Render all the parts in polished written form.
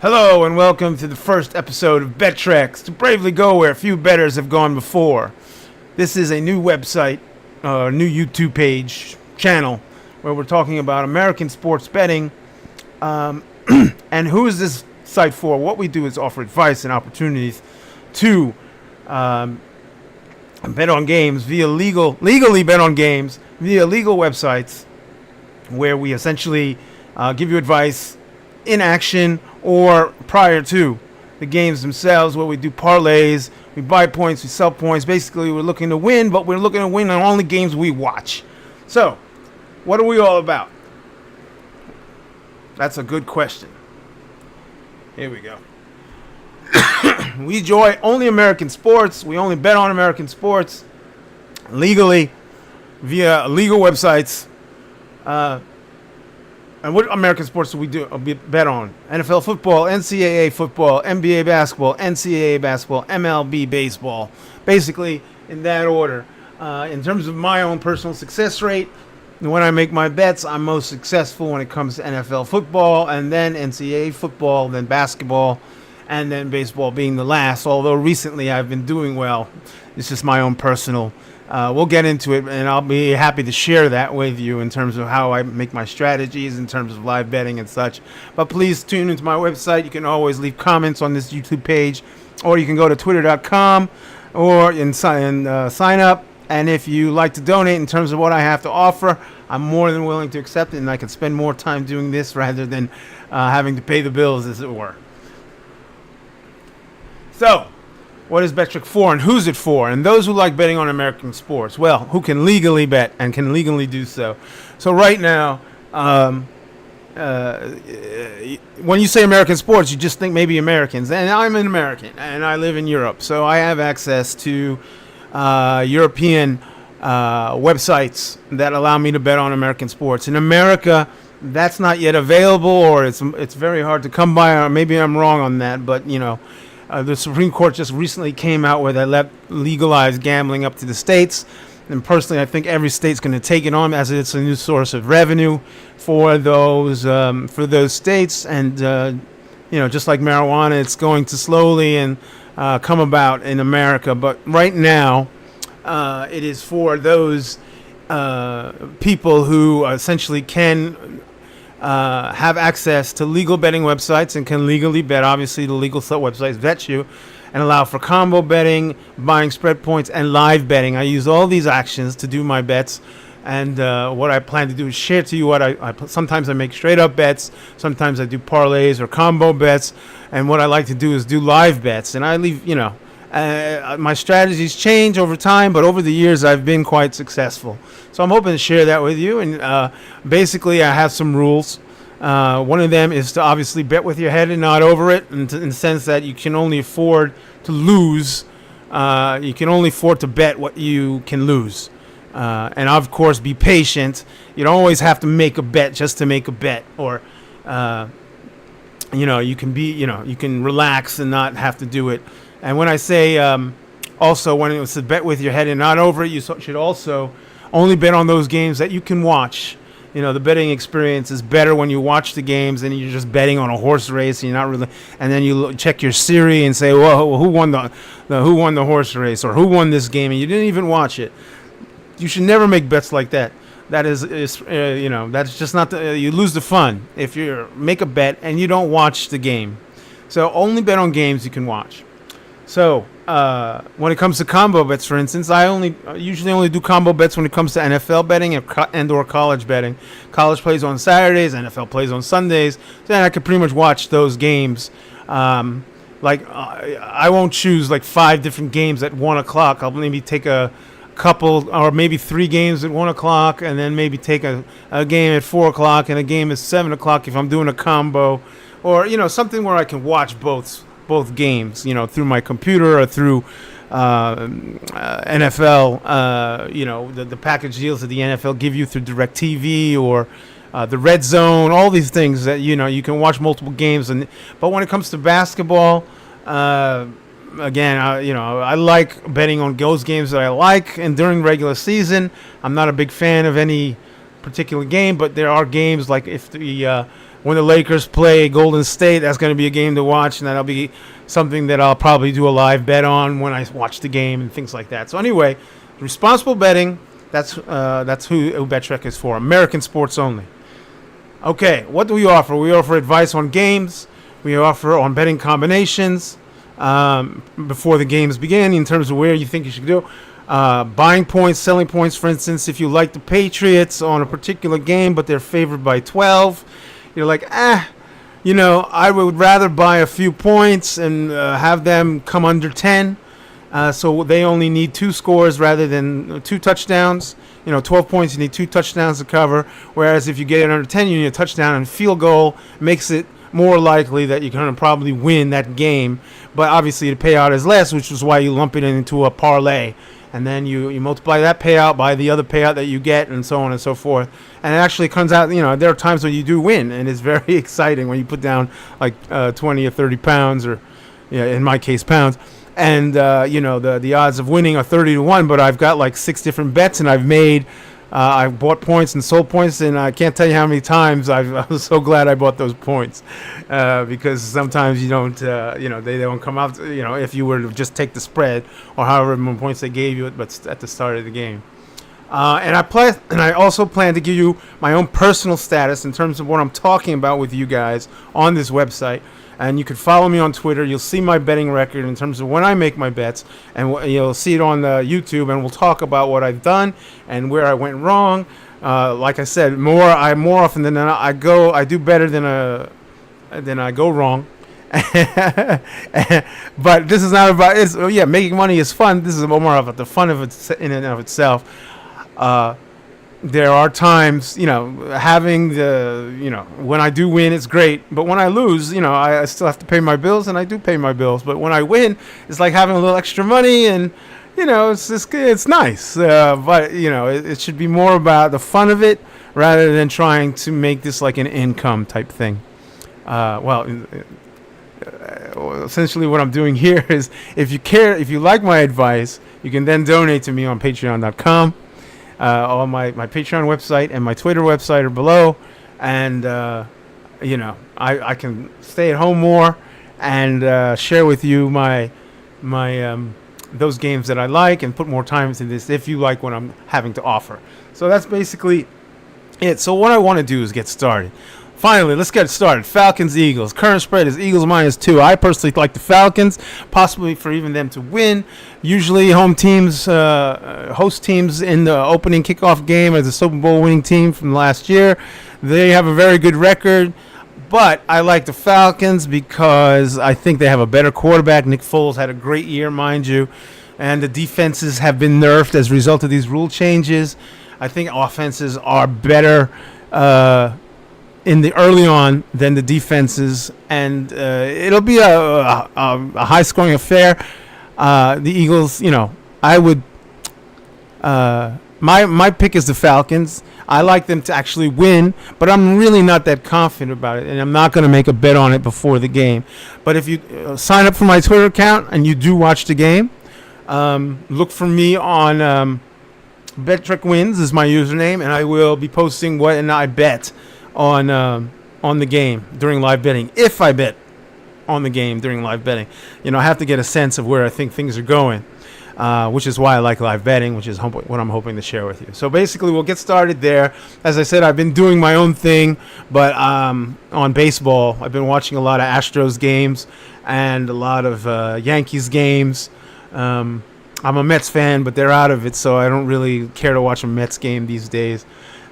Hello and welcome to the first episode of Bettrek, to bravely go where few bettors have gone before. This is a new website, new YouTube page, channel, where we're talking about American sports betting. And who is this site for? What we do is offer advice and opportunities to bet on games legally bet on games via legal websites, where we essentially give you advice in action or prior to the games themselves, where we do parlays, we buy points, we sell points. Basically, we're looking to win, but we're looking to win on only games we watch. So, what are we all about? That's a good question. Here we go. We enjoy only American sports. We only bet on American sports legally via legal websites. And what American sports do we bet on? NFL football, NCAA football, NBA basketball, NCAA basketball, MLB baseball. Basically, in that order. In terms of my own personal success rate, when I make my bets, I'm most successful when it comes to NFL football, and then NCAA football, then basketball, and then baseball being the last. Although recently I've been doing well. It's just my own personal. We'll get into it, and I'll be happy to share that with you in terms of how I make my strategies in terms of live betting and such. But please tune into my website. You can always leave comments on this YouTube page, or you can go to twitter.com and sign up. And if you like to donate in terms of what I have to offer, I'm more than willing to accept it, and I can spend more time doing this rather than having to pay the bills, as it were. So, what is Bettrek for, and who's it for? And those who like betting on American sports, well, who can legally bet and can legally do so. So right now, when you say American sports, you just think maybe Americans. And I'm an American, and I live in Europe. So I have access to European websites that allow me to bet on American sports. In America, that's not yet available, or it's very hard to come by, or maybe I'm wrong on that, but, you know, the Supreme Court just recently came out where they legalize gambling up to the states. And personally, I think every state's going to take it on, as it's a new source of revenue for those states. And, you know, just like marijuana, it's going to slowly and come about in America. But right now, it is for those people who essentially can have access to legal betting websites and can legally bet. Obviously, the legal websites vet you and allow for combo betting, buying spread points, and live betting. I use all these actions to do my bets, and what I plan to do is share to you what I sometimes I make straight up bets, sometimes I do parlays or combo bets, and what I like to do is do live bets. And I leave, you know, my strategies change over time, but over the years I've been quite successful. So I'm hoping to share that with you. And basically, I have some rules. One of them is to obviously bet with your head and not over it, in the sense that you can only afford to lose. You can only afford to bet what you can lose. And of course, be patient. You don't always have to make a bet just to make a bet, or you know, you can relax and not have to do it. And when I say also, when it's to bet with your head and not over it, you should also only bet on those games that you can watch. You know, the betting experience is better when you watch the games and you're just betting on a horse race. And you're not really, and then you check your Siri and say, "Well, who won the horse race, or who won this game?" And you didn't even watch it. You should never make bets like that. That is you know, that's just not you lose the fun if you make a bet and you don't watch the game. So only bet on games you can watch. So when it comes to combo bets, for instance, I usually only do combo bets when it comes to NFL betting and/or college betting. College plays on Saturdays, NFL plays on Sundays. Then I could pretty much watch those games. I won't choose like 5 different games at 1 o'clock. I'll maybe take a couple, or maybe 3 games at 1 o'clock, and then maybe take a game at 4 o'clock and a game at 7 o'clock if I'm doing a combo, or, you know, something where I can watch both games, you know, through my computer or through NFL, you know, the package deals that the NFL give you through DirecTV or the Red Zone, all these things that, you know, you can watch multiple games. But when it comes to basketball, again, you know, I like betting on those games that I like. And during regular season, I'm not a big fan of any particular game, but there are games like if the when the Lakers play Golden State, that's going to be a game to watch, and that'll be something that I'll probably do a live bet on when I watch the game and things like that. So anyway, responsible betting, that's who Bettrek is for. American sports only. Okay, what do we offer? We offer advice on games. We offer on betting combinations before the games begin in terms of where you think you should go. Buying points, selling points. For instance, if you like the Patriots on a particular game, but they're favored by 12, you're like, I would rather buy a few points and have them come under 10. So they only need 2 scores rather than 2 touchdowns. 12 points, you need 2 touchdowns to cover. Whereas if you get it under 10, you need a touchdown and field goal. Makes it more likely that you're going to probably win that game. But obviously the payout is less, which is why you lump it into a parlay. And then you multiply that payout by the other payout that you get, and so on and so forth. And it actually comes out, there are times when you do win, and it's very exciting when you put down like 20 or 30 pounds, or in my case, pounds. And, the odds of winning are 30-1, but I've got like 6 different bets, and I've bought points and sold points, and I can't tell you how many times I was so glad I bought those points, because sometimes you don't, they don't come out, if you were to just take the spread or however many points they gave you, but at the start of the game. And I also plan to give you my own personal status in terms of what I'm talking about with you guys on this website. And you can follow me on Twitter. You'll see my betting record in terms of when I make my bets, and you'll see it on YouTube. And we'll talk about what I've done and where I went wrong. Like I said, more often than not, I do better than I go wrong. But this is not about making money is fun. This is more about the fun of it in and of itself. There are times, having when I do win, it's great. But when I lose, I still have to pay my bills, and I do pay my bills. But when I win, it's like having a little extra money, and, it's nice. But, it should be more about the fun of it rather than trying to make this like an income type thing. Essentially what I'm doing here is, if you like my advice, you can then donate to me on patreon.com. All my Patreon website and my Twitter website are below, and I can stay at home more and share with you my those games that I like, and put more time into this if you like what I'm having to offer. So that's basically it. So what I want to do is get started. Finally, let's get started. Falcons, Eagles. Current spread is Eagles -2. I personally like the Falcons, possibly for even them to win. Usually home teams, host teams in the opening kickoff game as a Super Bowl winning team from last year. They have a very good record, but I like the Falcons because I think they have a better quarterback. Nick Foles had a great year, mind you, and the defenses have been nerfed as a result of these rule changes. I think offenses are better in the early on than the defenses, and it'll be a high-scoring affair. The Eagles, I would. My pick is the Falcons. I like them to actually win, but I'm really not that confident about it, and I'm not going to make a bet on it before the game. But if you sign up for my Twitter account and you do watch the game, look for me on Bettrek Wins is my username, and I will be posting what and I bet on the game during live betting. If I bet on the game during live betting, I have to get a sense of where I think things are going, which is why I like live betting, which is what I'm hoping to share with you. So basically, we'll get started there. As I said, I've been doing my own thing, but on baseball, I've been watching a lot of Astros games and a lot of Yankees games. I'm a Mets fan, but they're out of it, so I don't really care to watch a Mets game these days.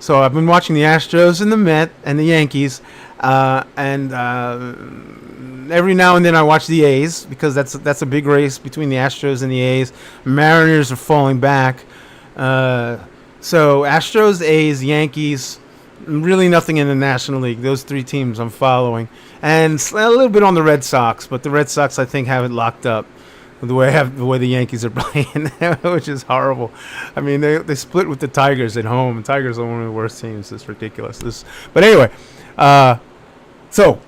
So I've been watching the Astros and the Mets and the Yankees, and every now and then I watch the A's because that's a big race between the Astros and the A's. Mariners are falling back. So Astros, A's, Yankees, really nothing in the National League. Those 3 teams I'm following, and a little bit on the Red Sox, but the Red Sox I think have it locked up. The way the Yankees are playing, which is horrible. I mean, they split with the Tigers at home. The Tigers are one of the worst teams. It's ridiculous. But anyway, so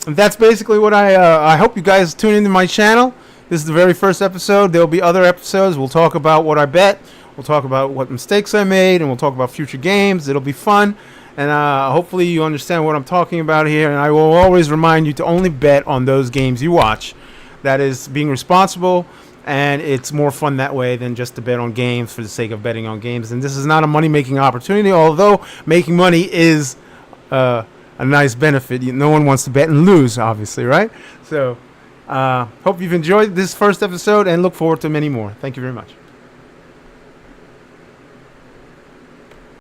that's basically what I hope you guys tune into my channel. This is the very first episode. There'll be other episodes. We'll talk about what I bet. We'll talk about what mistakes I made, and we'll talk about future games. It'll be fun. And hopefully you understand what I'm talking about here. And I will always remind you to only bet on those games you watch. That is being responsible, and it's more fun that way than just to bet on games for the sake of betting on games. And this is not a money-making opportunity, although making money is a nice benefit. No one wants to bet and lose, obviously, right? So hope you've enjoyed this first episode and look forward to many more. Thank you very much.